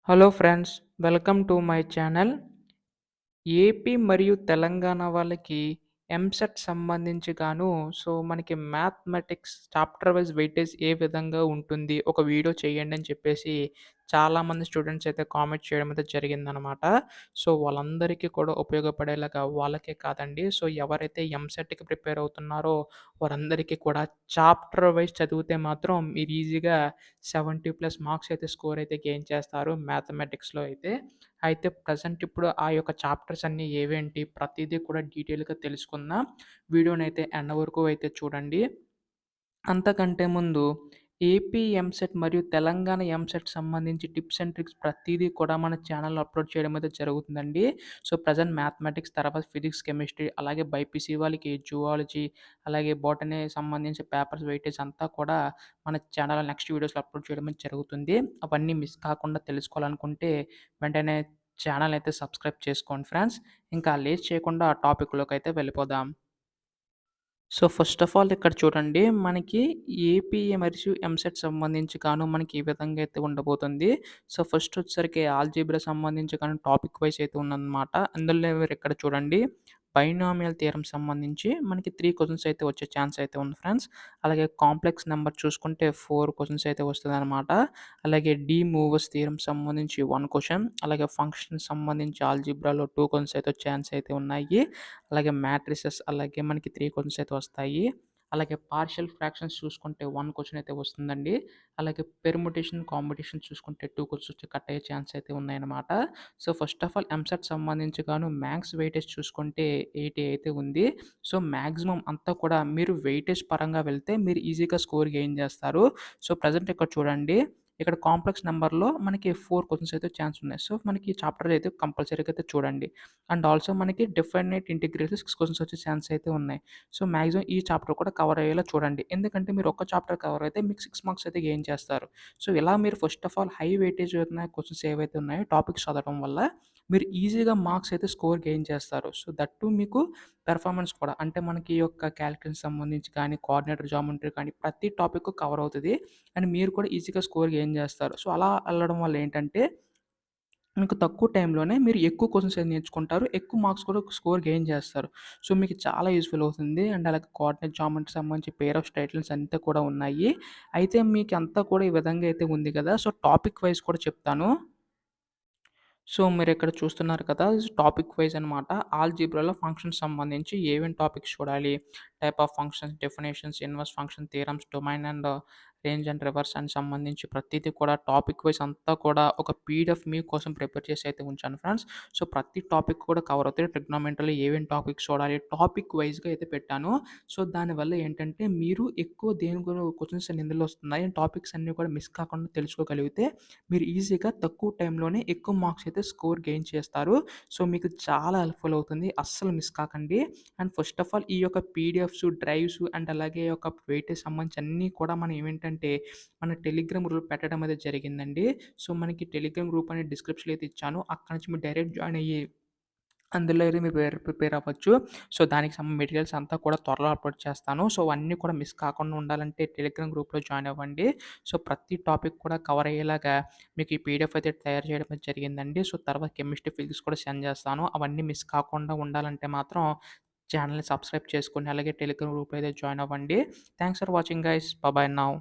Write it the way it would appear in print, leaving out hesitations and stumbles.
Hello friends, welcome to my channel. AP మరియు తెలంగాణ వాళ్ళకి ఎంసెట్ సంబంధించి మనకి మ్యాథమెటిక్స్ చాప్టర్ వైస్ వెయిటేజ్ ఏ విధంగా ఉంటుంది? ఒక వీడియో చేయండి అని చెప్పేసి చాలామంది స్టూడెంట్స్ అయితే కామెంట్ చేయడం అయితే జరిగిందనమాట. వాళ్ళందరికీ కూడా ఉపయోగపడేలాగా వాళ్ళకే కాదండి. ఎవరైతే ఎంసెట్‌కి ప్రిపేర్ అవుతున్నారో వారందరికీ కూడా చాప్టర్ వైస్ చదివితే మాత్రం మీరు ఈజీగా 70+ మార్క్స్ అయితే స్కోర్ అయితే గెయిన్ చేస్తారు మ్యాథమెటిక్స్‌లో అయితే. అయితే ప్రెజెంట్ ఇప్పుడు ఆ యొక్క చాప్టర్స్ అన్నీ ఏవేంటి ప్రతీదీ కూడా డీటెయిల్‌గా తెలుసుకుందాం. వీడియోనైతే ఎండ్ వరకు అయితే చూడండి. అంతకంటే ముందు ఏపీ ఎంసెట్ మరియు తెలంగాణ ఎంసెట్ సంబంధించి టిప్స్ అండ్ ట్రిక్స్ ప్రతీదీ కూడా మన ఛానల్‌లో అప్‌లోడ్ చేయడం అయితే జరుగుతుందండి. ప్రెజెంట్ మ్యాథమెటిక్స్, తర్వాత ఫిజిక్స్, కెమిస్ట్రీ, అలాగే బైపీసీ వాళ్ళకి జువాలజీ, అలాగే బోటనీ సంబంధించి పేపర్స్ వెయిటేజ్ అంతా కూడా మన ఛానల్‌లో నెక్స్ట్ వీడియోస్‌లో అప్‌లోడ్ చేయడం అయితే జరుగుతుంది. అవన్నీ మిస్ కాకుండా తెలుసుకోవాలనుకుంటే వెంటనే ఛానల్ అయితే సబ్స్క్రైబ్ చేసుకోండి ఫ్రెండ్స్. ఇంకా లేట్ చేయకుండా టాపిక్‌లోకైతే వెళ్ళిపోదాం. ఫస్ట్ ఆఫ్ ఆల్ ఇక్కడ చూడండి. మనకి ఏపీ మరియు ఎంసెట్ సంబంధించి మనకి ఈ విధంగా అయితే ఉండబోతుంది. ఫస్ట్ వచ్చేసరికి ఆల్జీబ్రా సంబంధించి టాపిక్ వైస్ అయితే ఉందన్నమాట. అందులో మీరు ఇక్కడ చూడండి. బైనామియల్ థియరమ్ సంబంధించి మనకి 3 క్వెషన్స్ అయితే వచ్చే ఛాన్స్ అయితే ఉంది ఫ్రెండ్స్. అలాగే కాంప్లెక్స్ నంబర్ చూసుకుంటే 4 క్వెషన్స్ అయితే వస్తదనమాట. అలాగే డి మూవర్స్ థియరమ్ సంబంధించి 1 క్వెషన్, అలాగే ఫంక్షన్ సంబంధించి ఆల్జీబ్రాలో 2 క్వెషన్స్ అయితే ఛాన్స్ అయితే ఉన్నాయి. అలాగే మ్యాట్రిసెస్ అలాగే మనకి 3 క్వెషన్స్ అయితే వస్తాయి. అలాగే పార్షియల్ ఫ్రాక్షన్స్ చూసుకుంటే 1 క్వెషన్ అయితే వస్తుందండి. అలాగే పెర్ముటేషన్, కాంబినేషన్ చూసుకుంటే 2 క్వెషన్స్ వచ్చి కట్ అయ్యే ఛాన్స్ అయితే ఉన్నాయన్నమాట. ఫస్ట్ ఆఫ్ ఆల్ ఎంసెట్ సంబంధించి మ్యాథ్స్ వెయిటేజ్ చూసుకుంటే 80 అయితే ఉంది. మాక్సిమం అంతా కూడా మీరు వెయిటేజ్ పరంగా వెళ్తే మీరు ఈజీగా స్కోర్ గెయిన్ చేస్తారు. ప్రెజెంట్ ఇక్కడ చూడండి. ఇక్కడ కాంప్లెక్స్ నంబర్‌లో మనకి 4 క్వెషన్స్ అయితే ఛాన్స్ ఉన్నాయి. మనకి చాప్టర్ అయితే కంపల్సరీగా అయితే చూడండి. అండ్ ఆల్సో మనకి డెఫినెట్ ఇంటిగ్రేషన్ 6 క్వెషన్స్ వచ్చే ఛాన్స్ అయితే ఉన్నాయి. మాక్సిమం ఈ చాప్టర్ కూడా కవర్ అయ్యేలా చూడండి. ఎందుకంటే మీరు ఒక్క చాప్టర్ కవర్ అయితే మీకు 6 మార్క్స్ అయితే గెయిన్ చేస్తారు. ఇలా మీరు first of all high weightage ఉన్న క్వెషన్స్ ఏవైతే ఉన్నాయో టాపిక్స్ చదవడం వల్ల మీరు ఈజీగా మార్క్స్ అయితే స్కోర్ గెయిన్ చేస్తారు. దట్ టూ మీకు పెర్ఫార్మన్స్ కూడా అంటే మనకి ఈ యొక్క కాలిక్యులస్ సంబంధించి కానీ, కోఆర్డినేటర్ జామెట్రీ కానీ ప్రతి టాపిక్ కవర్ అవుతది. అండ్ మీరు కూడా ఈజీగా స్కోర్ గెయిన్ చేస్తారు. అలా ఎళ్ళడం వల్ల ఏంటంటే మీకు తక్కువ టైంలోనే మీరు ఎక్కువ క్వెషన్స్ అనేది నేర్చుకుంటారు. ఎక్కువ మార్క్స్ కూడా స్కోర్ గెయిన్ చేస్తారు. మీకు చాలా యూజ్‌ఫుల్ అవుతుంది. అండ్ అలాగే కోఆర్డినేట్ జామెట్రీకి సంబంధించి పెయిర్ ఆఫ్ స్ట్రెయిట్ లైన్స్ అంతా కూడా ఉన్నాయి. అయితే మీకంతా కూడా ఈ విధంగా అయితే ఉంది కదా! టాపిక్ వైస్ కూడా చెప్తాను. మీరిక్కడ చూస్తున్నారు కదా! టాపిక్ వైస్ అనమాట. ఆల్జీబ్రాలో ఫంక్షన్స్ సంబంధించి ఏమేం టాపిక్స్ చూడాలి, type of functions, definitions, inverse function theorems, domain and range and reverse అని సంబంధించి ప్రతీది కూడా టాపిక్ వైస్ అంతా కూడా ఒక పీడీఎఫ్ మీకోసం ప్రిపేర్ చేసి అయితే ఉంచాను ఫ్రెండ్స్. ప్రతి టాపిక్ కూడా కవర్ అవుతాయి. ట్రిగ్నోమెట్రీలో ఏమేం టాపిక్స్ చూడాలి, టాపిక్ వైస్‌గా అయితే పెట్టాను. దానివల్ల ఏంటంటే మీరు ఎక్కువ దేని క్వెషన్స్ అన్ని ఇందులో వస్తున్నాయి. టాపిక్స్ అన్నీ కూడా మిస్ కాకుండా తెలుసుకోగలిగితే మీరు ఈజీగా తక్కువ టైంలోనే ఎక్కువ మార్క్స్ అయితే స్కోర్ గెయిన్ చేస్తారు. మీకు చాలా హెల్ప్‌ఫుల్ అవుతుంది. అస్సలు మిస్ కాకండి. అండ్ ఫస్ట్ ఆఫ్ ఆల్ ఈ యొక్క పీడిఎఫ్స్, డ్రైవ్స్ అండ్ అలాగే ఒక వెయిటేజ్ సంబంధించి అన్నీ కూడా మనం ఏమేంటంటే మన టెలిగ్రామ్ గ్రూప్‌లో పెట్టడం అనేది జరిగిందండి. మనకి టెలిగ్రామ్ గ్రూప్ అనేది డిస్క్రిప్షన్‌లో అయితే ఇచ్చాను. అక్కడి నుంచి మీరు డైరెక్ట్ జాయిన్ అయ్యి అందులో అయితే మీరు ప్రిపేర్ అవ్వచ్చు. దానికి మెటీరియల్స్ అంతా కూడా త్వరలో అప్‌లోడ్ చేస్తాను. అన్నీ కూడా మిస్ కాకుండా ఉండాలంటే టెలిగ్రామ్ గ్రూప్‌లో జాయిన్ అవ్వండి. ప్రతి టాపిక్ కూడా కవర్ అయ్యేలాగా మీకు ఈ పీడిఎఫ్ అయితే తయారు చేయడం అయితే జరిగిందండి. తర్వాత కెమిస్ట్రీ, ఫిజిక్స్ కూడా సెండ్ చేస్తాను. అవన్నీ మిస్ కాకుండా ఉండాలంటే మాత్రం ఛానెల్‌ని సబ్స్క్రైబ్ చేసుకోండి. అలాగే టెలిగ్రామ్ గ్రూప్‌లో అయితే జాయిన్ అవ్వండి. Thanks for watching guys. By by now.